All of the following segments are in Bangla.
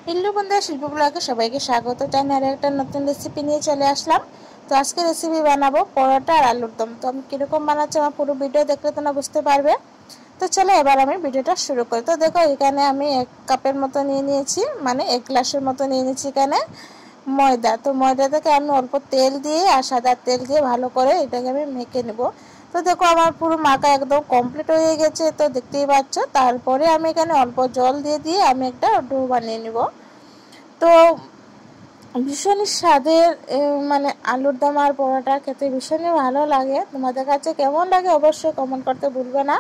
হ্যালো বন্ধুরা, শিল্পী ব্লগে সবাইকে স্বাগত জানাই। আর একটা নতুন রেসিপি নিয়ে চলে আসলাম। তো আজকে রেসিপি বানাবো পরোটা আর আলুর দম। তো আমি কীরকম বানাচ্ছি আমার পুরো ভিডিও দেখলে তোমরা বুঝতে পারবে। তো চলো এবার আমি ভিডিওটা শুরু করি। তো দেখো এখানে আমি 1 কাপের মতো নিয়ে নিয়েছি, মানে 1 গ্লাসের মতো নিয়ে নিয়েছি এখানে ময়দা। তো ময়দাটাকে আমি অল্প তেল দিয়ে আর সাদা তেল দিয়ে ভালো করে এটাকে আমি মেখে নেব। তো দেখো আমার পুরো মাখা একদম কমপ্লিট হয়ে গেছে, তো দেখতেই পাচ্ছ। তারপরে আমি এখানে অল্প জল দিয়ে আমি একটা ডো বানিয়ে নেব। তো ভীষণই স্বাদের, মানে আলুর দম আর পরোটা খেতে ভীষণই ভালো লাগে। তোমাদের কাছে কেমন লাগে অবশ্যই কমেন্ট করতে ভুলবে না।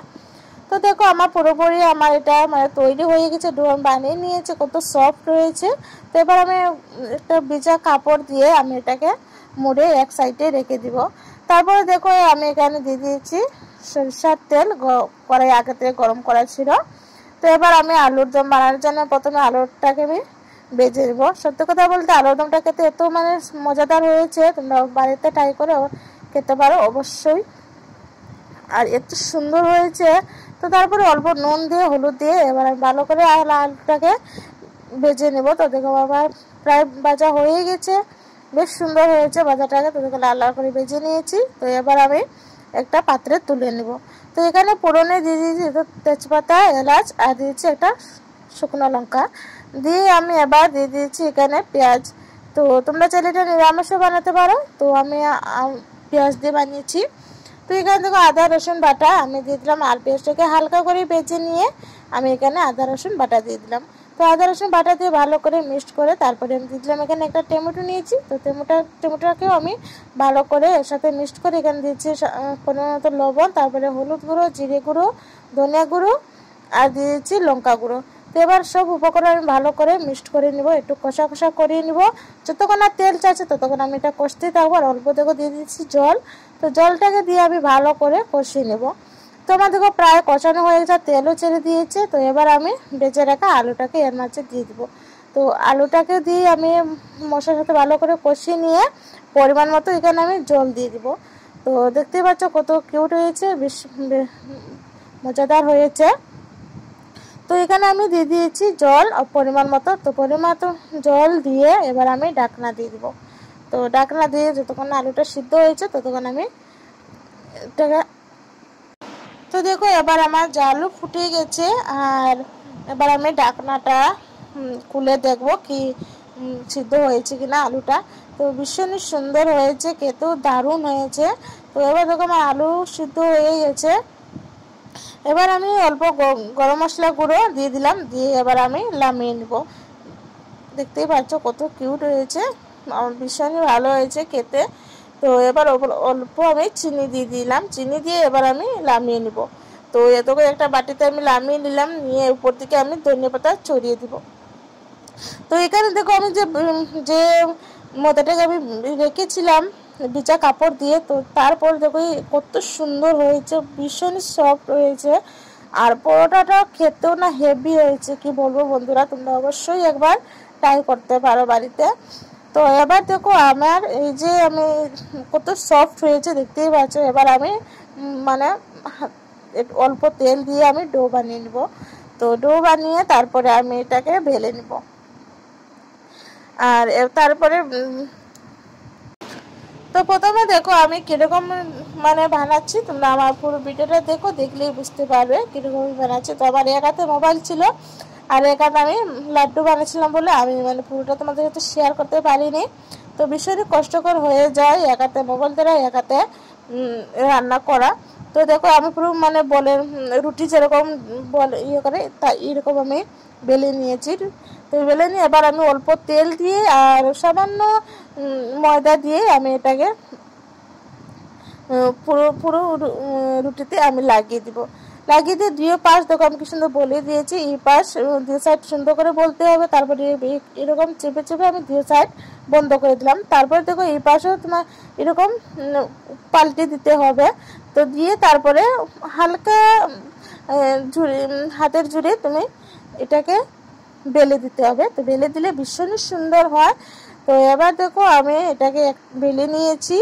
তো দেখো আমার পুরোপুরি আমার এটা মানে তৈরি হয়ে গেছে, ডো বানিয়ে নিয়েছে, কত সফট রয়েছে। তো এবার আমি একটা ভিজা কাপড় দিয়ে আমি এটাকে মুড়ে এক সাইডে রেখে দিব। তারপরে দেখো আমি এখানে দিয়ে দিয়েছি সরিষার তেল, কড়াই আগে থেকে গরম করা ছিল। তো এবার আমি আলুর দম বানানোর জন্য প্রথমে আলুটাকে আমি বেজে নেব। সত্যি কথা বলতে আলুর দমটা খেতে এত মানে মজাদার হয়েছে, তোমরা বাড়িতে ট্রাই করে খেতে পারো অবশ্যই, আর এত সুন্দর হয়েছে। তো তারপরে অল্প নুন দিয়ে হলুদ দিয়ে এবার আমি ভালো করে আলুটাকে ভেজে নেব। তো দেখো আমার প্রায় ভাজা হয়ে গেছে, বেশ সুন্দর হয়েছে ভাজাটাকে। তো দেখো লাল লাল করে ভেজে নিয়েছি। তো এবার আমি একটা পাত্রে তুলে নেব। তো এখানে ফোড়নে দিয়ে দিয়েছি তেজপাতা, এলাচ আর দিয়েছি একটা শুকনো লঙ্কা দিয়ে আমি এবার দিয়ে দিয়েছি এখানে পেঁয়াজ। তো তোমরা চাইলে এটা নিরামিষও বানাতে পারো, তো আমি পেঁয়াজ দিয়ে বানিয়েছি। তো এখানে দেখো আদা রসুন বাটা আমি দিয়ে দিলাম, আর পেঁয়াজটাকে হালকা করে ভেজে নিয়ে আমি এখানে আদা রসুন বাটা দিয়ে দিলাম। তো আদা রসুন বাটা দিয়ে ভালো করে মিক্সড করে তারপরে আমি দিয়ে দিলাম এখানে একটা টমেটো নিয়েছি। তো টমেটোটাকেও আমি ভালো করে এর সাথে মিক্সড করে এখানে দিয়েছি পরিমাণ মতো লবণ, তারপরে হলুদ গুঁড়ো, জিরে গুঁড়ো, ধনিয়া গুঁড়ো আর দিয়েছি লঙ্কা গুঁড়ো। তো এবার সব উপকরণ আমি ভালো করে মিক্সড করে নিব, একটু কষা কষা করিয়ে নিব। যতক্ষণ আর তেল চাইছে ততক্ষণ আমি এটা কষতেই থাকবো। আর অল্প দেখো দিয়ে দিচ্ছি জল। তো জলটাকে দিয়ে আমি ভালো করে কষিয়ে নেব। তো আমার দেখো প্রায় কষানো হয়ে গেছে, তেলও ছেড়ে দিয়েছে। তো এবার আমি বেজে রাখা আলুটাকে এর মাঝে দিয়ে দিব। তো আলুটাকে দিয়ে আমি মশলার সাথে ভালো করে কষিয়ে নিয়ে পরিমাণ মতো এখানে আমি জল দিয়ে দিব। তো দেখতেই পাচ্ছ কত কিউট হয়েছে, বেশ মজাদার হয়েছে। তো এখানে আমি দিয়ে দিয়েছি জল পরিমাণ মতো। তো পরিমাণ মতো জল দিয়ে এবার আমি ঢাকনা দিয়ে দিব। তো ঢাকনা দিয়ে যতক্ষণ আলুটা সিদ্ধ হয়েছে ততক্ষণ আমি এটাকে, তো দেখো এবার আমার আলু ফুটে গেছে। আর এবার আমি ঢাকনাটা খুলে দেখব কি সিদ্ধ হয়েছে কিনা আলুটা। তো ভীষণই সুন্দর হয়েছে, খেতেও দারুণ হয়েছে। তো এবার দেখো আমার আলু সিদ্ধ হয়ে গেছে। এবার আমি অল্প গরম মশলা গুঁড়ো দিয়ে দিলাম, দিয়ে এবার আমি নামিয়ে নেব। দেখতেই পাচ্ছ কত কিউট হয়েছে, ভীষণই ভালো হয়েছে খেতে। তো এবার অল্প আমি চিনি দিয়ে দিলাম, চিনি দিয়ে এবার আমি নামিয়ে নিব। তো এত করে একটা বাটিতে আমি নামিয়ে নিলাম, নিয়ে উপর দিকে আমি ধনেপাতা ছড়িয়ে দিব। তো এখানে দেখো আমি যে ময়দাটাকে আমি রেখেছিলাম ভিজা কাপড় দিয়ে, তো তারপর দেখো কত সুন্দর হয়েছে, ভীষণই সফট হয়েছে। আর পরোটাটা খেতেও না হেভি হয়েছে, কি বলবো বন্ধুরা, তোমরা অবশ্যই একবার ট্রাই করতে পারো বাড়িতে। তো এবার দেখো আমার এই যে আমি কত সফট হয়েছে দেখতেই পাচ্ছ। এবার আমি মানে অল্প তেল দিয়ে আমি ডো বানিয়ে নিব। তো ডো বানিয়ে তারপরে আমি এটাকে বেলে নিব। আর তারপরে তো প্রথমে দেখো আমি কিরকম মানে বানাচ্ছি, তোমরা আমার পুরো ভিডিওটা দেখো, দেখলেই বুঝতে পারবে কিরকম বানাচ্ছি। তো আমার এক হাতে মোবাইল ছিল আর এক হাতে আমি লাড্ডু বানাচ্ছিলাম বলে আমি মানে পুরোটা তোমাদের সাথে শেয়ার করতে পারিনি। তো ভীষণই কষ্টকর হয়ে যায় এক হাতে মোবাইল ধরা এক হাতে রান্না করা। তো দেখো আমি পুরো মানে বলে রুটি যেরকম বলে করে তা এরকম আমি বেলে নিয়েছি। তো বেলে নিয়ে এবার আমি অল্প তেল দিয়ে আর সামান্য ময়দা দিয়ে আমি এটাকে পুরো পুরো রুটিতে আমি লাগিয়ে দিব। লাগিয়ে দিয়ে দুই পাশ দেখো আমি কি সুন্দর বলে দিয়েছি, এই পাশ দুই সাইড সুন্দর করে বলতে হবে। তারপরে এরকম চেপে চেপে আমি দুই সাইড বন্ধ করে দিলাম। তারপরে দেখো এই পাশেও তোমার এরকম পাল্টে দিতে হবে। তো দিয়ে তারপরে হালকা হাতের জুড়ে তুমি এটাকে বেলে দিতে হবে। তো বেলে দিলে ভীষণই সুন্দর হয়। তো এবার দেখো আমি এটাকে বেলে নিয়েছি,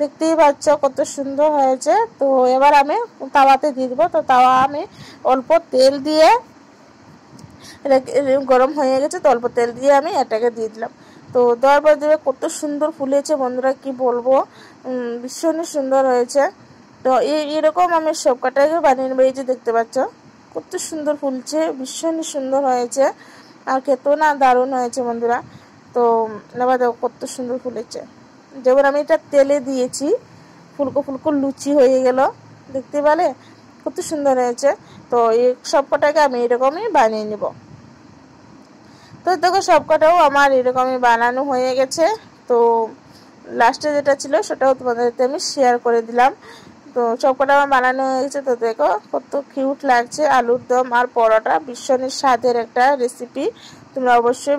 দেখতেই পাচ্ছ কত সুন্দর হয়েছে। তো এবার আমি তাওয়াতে দিয়ে দেবো। তো তাওয়া আমি অল্প তেল দিয়ে গরম হয়ে গেছে, তো অল্প তেল দিয়ে আমি এটাকে দিয়ে দিলাম। তো দেওয়ার পর দেবে কত সুন্দর ফুলেছে বন্ধুরা, কি বলবো, ভীষণই সুন্দর হয়েছে। তো এরকম আমি সব কটাকে বানিয়ে নেবো। এই যে দেখতে পাচ্ছ কত সুন্দর ফুলছে, ভীষণই সুন্দর হয়েছে আর খেতেও না দারুণ হয়েছে বন্ধুরা। তো এবার দেখো কত সুন্দর ফুলেছে, যেমন আমি এটা তেলে দিয়েছি ফুলকো ফুলকো লুচি হয়ে গেল, দেখতে পেলে কত সুন্দর হয়েছে। তো এই সব কটাকে আমি এরকমই বানিয়ে নিব। তো দেখো সব কটাও আমার এরকমই বানানো হয়ে গেছে। তো লাস্টে যেটা ছিল সেটাও তোমাদের সাথে আমি শেয়ার করে দিলাম। তো সব কটা আমার বানানো হয়ে গেছে। তো দেখো কত কিউট লাগছে, আলুর দম আর পরোটা, ভীষণ স্বাদের একটা রেসিপি, তোমরা অবশ্যই